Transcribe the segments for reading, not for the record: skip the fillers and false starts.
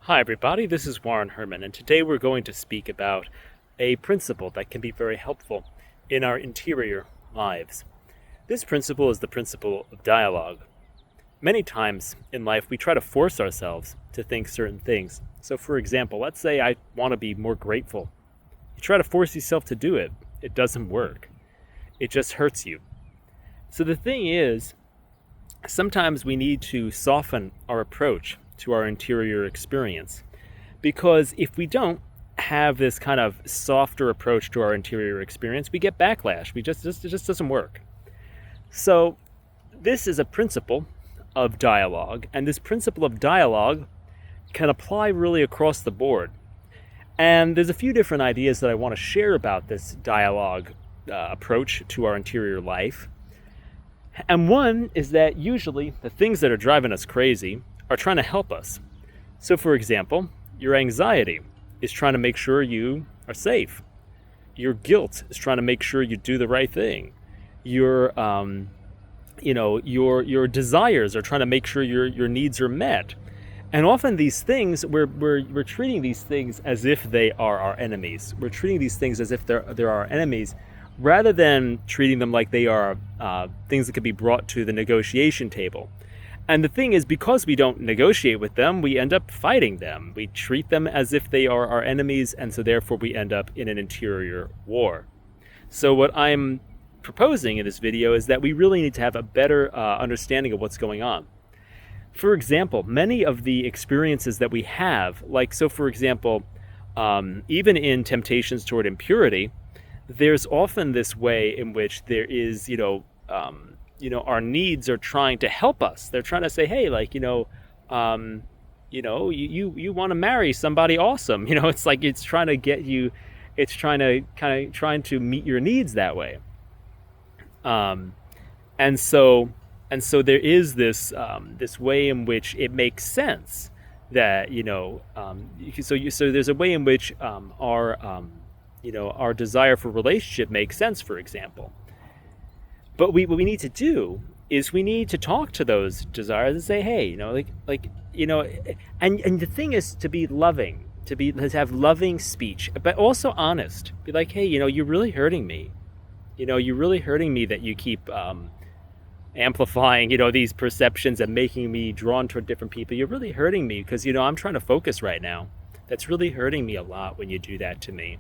Hi, everybody. This is Warren Herman, and today we're going to speak about a principle that can be very helpful in our interior lives. This principle is the principle of dialogue. Many times in life, we try to force ourselves to think certain things. So, for example, let's say I want to be more grateful. You try to force yourself to do it, it doesn't work, it just hurts you. So, the thing is, sometimes we need to soften our approach to our interior experience. Because if we don't have this kind of softer approach to our interior experience, we get backlash. It just doesn't work. So this is a principle of dialogue, and this principle of dialogue can apply really across the board. And there's a few different ideas that I want to share about this dialogue approach to our interior life. And one is that usually the things that are driving us crazy are trying to help us. So, for example, your anxiety is trying to make sure you are safe. Your guilt is trying to make sure you do the right thing. Your desires are trying to make sure your needs are met. And often these things, we're treating these things as if they are our enemies. We're treating these things as if they're our enemies, rather than treating them like they are things that could be brought to the negotiation table. And the thing is, because we don't negotiate with them, we end up fighting them. We treat them as if they are our enemies, and so therefore we end up in an interior war. So what I'm proposing in this video is that we really need to have a better understanding of what's going on. For example, many of the experiences that we have, for example, even in temptations toward impurity, there's often this way in which there is, our needs are trying to help us. They're trying to say, hey, you want to marry somebody awesome. It's like it's trying to get you, it's trying to meet your needs that way. And so there is this way in which it makes sense that so there's a way in which our desire for relationship makes sense, for example. But what we need to do is we need to talk to those desires and say, hey, and the thing is to be loving, to have loving speech, but also honest. Be like, hey, you're really hurting me. You're really hurting me that you keep amplifying, these perceptions and making me drawn toward different people. You're really hurting me because, I'm trying to focus right now. That's really hurting me a lot when you do that to me.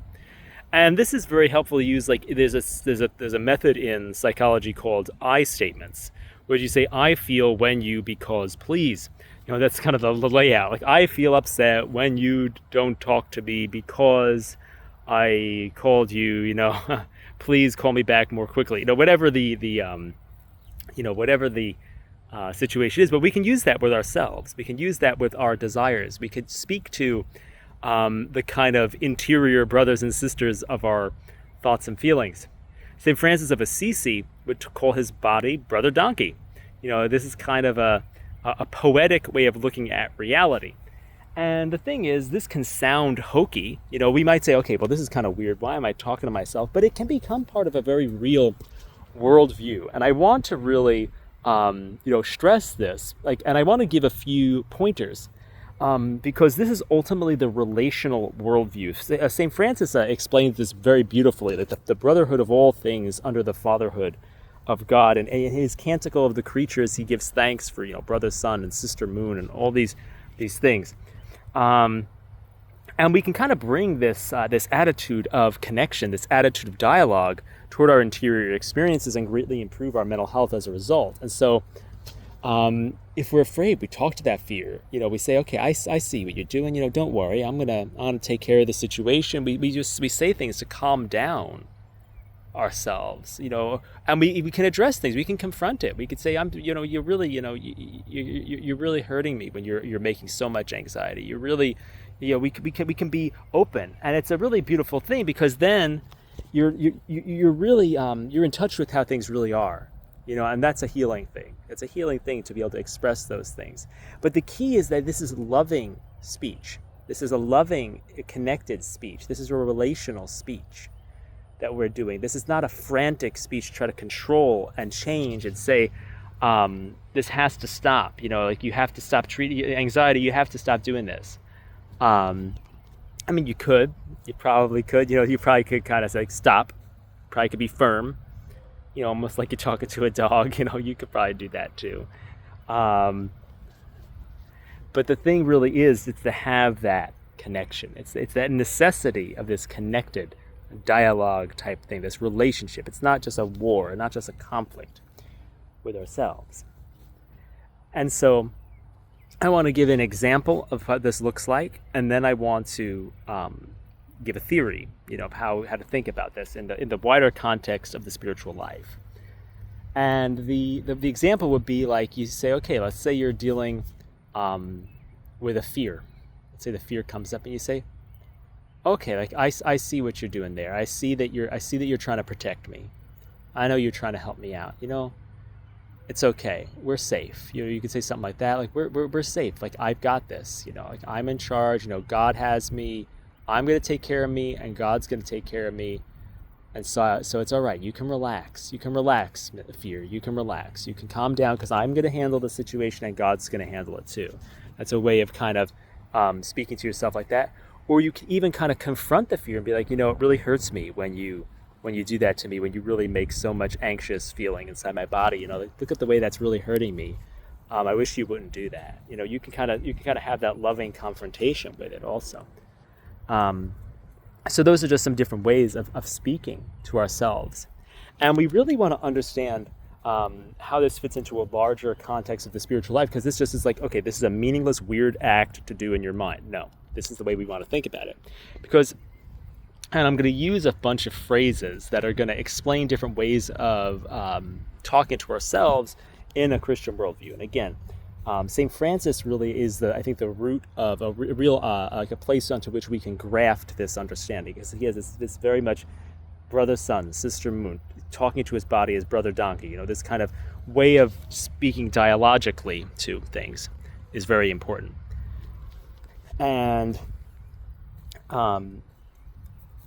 And this is very helpful to use. Like there's a method in psychology called I statements, where you say I feel when you because please. That's kind of the layout. Like I feel upset when you don't talk to me because I called you. Please call me back more quickly. Whatever the situation is. But we can use that with ourselves. We can use that with our desires. We could speak to the kind of interior brothers and sisters of our thoughts and feelings. St. Francis of Assisi would call his body Brother Donkey. This is kind of a poetic way of looking at reality. And the thing is, this can sound hokey. We might say, okay, well, this is kind of weird. Why am I talking to myself? But it can become part of a very real worldview. And I want to really, stress this. And I want to give a few pointers. Because this is ultimately the relational worldview. St. Francis explains this very beautifully, that the brotherhood of all things under the fatherhood of God. And in his Canticle of the Creatures, he gives thanks for, brother sun and sister moon and all these things. And we can kind of bring this attitude of connection, this attitude of dialogue toward our interior experiences and greatly improve our mental health as a result. And so if we're afraid, we talk to that fear. We say, okay, I see what you're doing. Don't worry. I'm gonna take care of the situation. We say things to calm down ourselves. And we can address things. We can confront it. We could say, you're really, you're really hurting me when you're making so much anxiety. You're really, we can be open, and it's a really beautiful thing because then you're really you're in touch with how things really are. And that's a healing thing. It's a healing thing to be able to express those things. But the key is that this is loving speech. This is a loving, connected speech. This is a relational speech that we're doing. This is not a frantic speech to try to control and change and say, this has to stop. You have to stop treating anxiety. You have to stop doing this. I mean, you probably could, you probably could kind of say, stop, probably could be firm, almost like you're talking to a dog, you could probably do that too. Um, but the thing really is, it's to have that connection. It's that necessity of this connected dialogue type thing, this relationship. It's not just a war, not just a conflict with ourselves. And so I want to give an example of what this looks like, and then I want to give a theory, of how to think about this in the wider context of the spiritual life. And the example would be like, you say, okay, let's say you're dealing with a fear. Let's say the fear comes up, and you say, okay, like I see what you're doing there. I see that you're trying to protect me. I know you're trying to help me out. It's okay. We're safe. You could say something like that. Like we're safe. Like I've got this. Like I'm in charge. God has me. I'm going to take care of me, and God's going to take care of me. And so it's all right. You can relax. You can relax, fear. You can relax. You can calm down, because I'm going to handle the situation, and God's going to handle it too. That's a way of kind of speaking to yourself like that. Or you can even kind of confront the fear and be like, it really hurts me when you do that to me, when you really make so much anxious feeling inside my body. Look at the way that's really hurting me. I wish you wouldn't do that. You can kind of have that loving confrontation with it also. So those are just some different ways of speaking to ourselves. And we really want to understand how this fits into a larger context of the spiritual life, because this just is like, okay, this is a meaningless, weird act to do in your mind. No, this is the way we want to think about it. And I'm going to use a bunch of phrases that are going to explain different ways of talking to ourselves in a Christian worldview. And again, St. Francis really is I think the root of a real like a place onto which we can graft this understanding, because he has this very much brother sun, sister moon, talking to his body as brother donkey. This kind of way of speaking dialogically to things is very important. And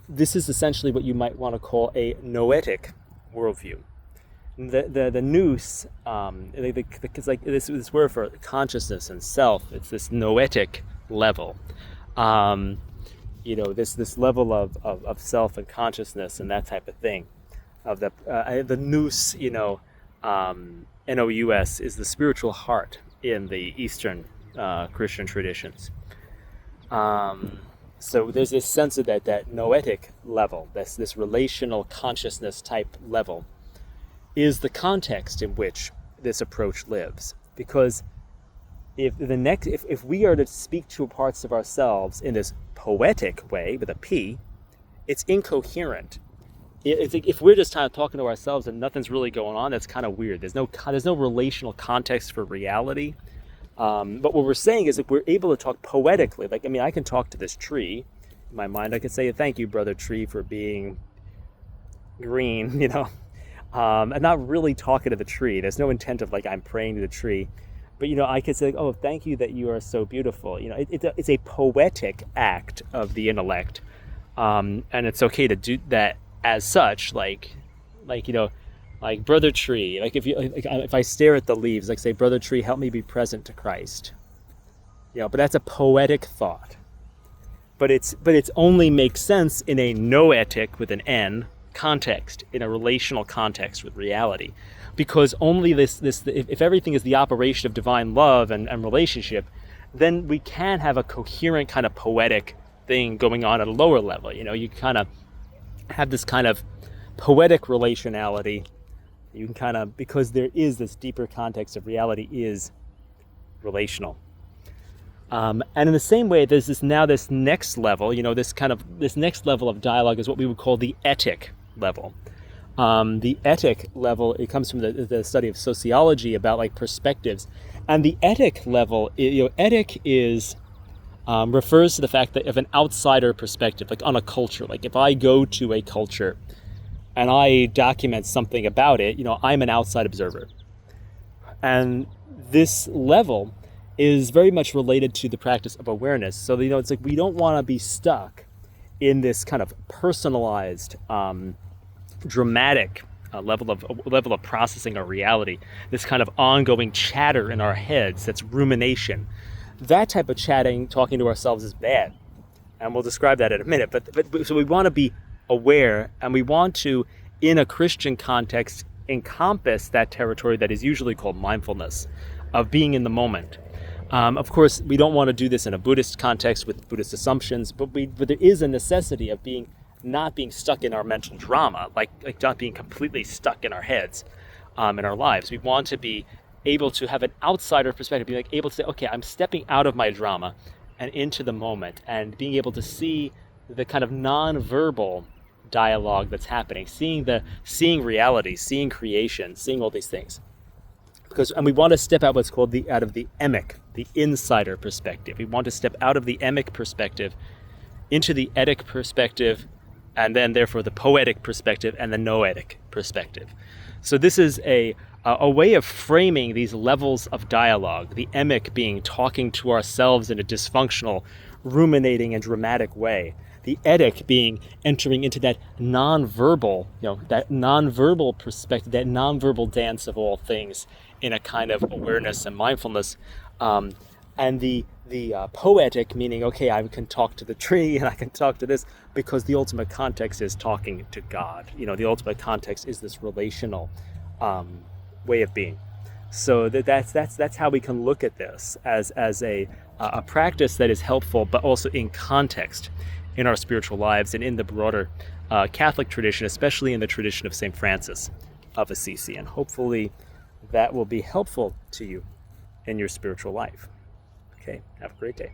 this is essentially what you might want to call a noetic worldview. The nous, it's like this word for consciousness and self. It's this noetic level, this level of self and consciousness and that type of thing. Of the nous, nous is the spiritual heart in the Eastern Christian traditions. So there's this sense of that noetic level, this relational consciousness type level, is the context in which this approach lives. Because if we are to speak to parts of ourselves in this poetic way with a P, it's incoherent. If we're just kind of talking to ourselves and nothing's really going on, that's kind of weird. There's no relational context for reality. But what we're saying is, if we're able to talk poetically, I can talk to this tree. In my mind, I could say, thank you, brother tree, for being green, and not really talking to the tree. There's no intent of I'm praying to the tree. But, I could say, oh, thank you that you are so beautiful. It's a poetic act of the intellect. And it's okay to do that as such, like brother tree, if I stare at the leaves, say, brother tree, help me be present to Christ. But that's a poetic thought. But it's only makes sense in a noetic with an N context, in a relational context with reality, because only if everything is the operation of divine love and relationship, then we can have a coherent kind of poetic thing going on at a lower level. You kind of have this kind of poetic relationality. You can kind of, because there is this deeper context of reality is relational. And in the same way, there's this next level, this next level of dialogue is what we would call the etic level. The etic level, it comes from the study of sociology about perspectives. And the etic level, etic is, refers to the fact that of an outsider perspective, on a culture. If I go to a culture and I document something about it, I'm an outside observer. And this level is very much related to the practice of awareness. So, it's we don't want to be stuck in this kind of personalized, dramatic level of processing our reality, this kind of ongoing chatter in our heads, that's rumination, that type of chatting, talking to ourselves, is bad. And we'll describe that in a minute. But so we want to be aware, and we want to, in a Christian context, encompass that territory that is usually called mindfulness, of being in the moment. Of course, we don't want to do this in a Buddhist context with Buddhist assumptions, but there is a necessity of not being stuck in our mental drama, like not being completely stuck in our heads, in our lives. We want to be able to have an outsider perspective, be like able to say, okay, I'm stepping out of my drama and into the moment, and being able to see the kind of non-verbal dialogue that's happening, seeing reality, seeing creation, seeing all these things. And we want to step out what's called out of the emic, the insider perspective. We want to step out of the emic perspective into the etic perspective, and then therefore the poetic perspective and the noetic perspective. So this is a way of framing these levels of dialogue, the emic being talking to ourselves in a dysfunctional, ruminating and dramatic way. The etic being entering into that nonverbal perspective, that nonverbal dance of all things in a kind of awareness and mindfulness. And the poetic meaning, okay, I can talk to the tree and I can talk to this, because the ultimate context is talking to God. The ultimate context is this relational way of being. So that's how we can look at this as a practice that is helpful, but also in context in our spiritual lives and in the broader Catholic tradition, especially in the tradition of St. Francis of Assisi. And hopefully that will be helpful to you in your spiritual life. Okay, have a great day.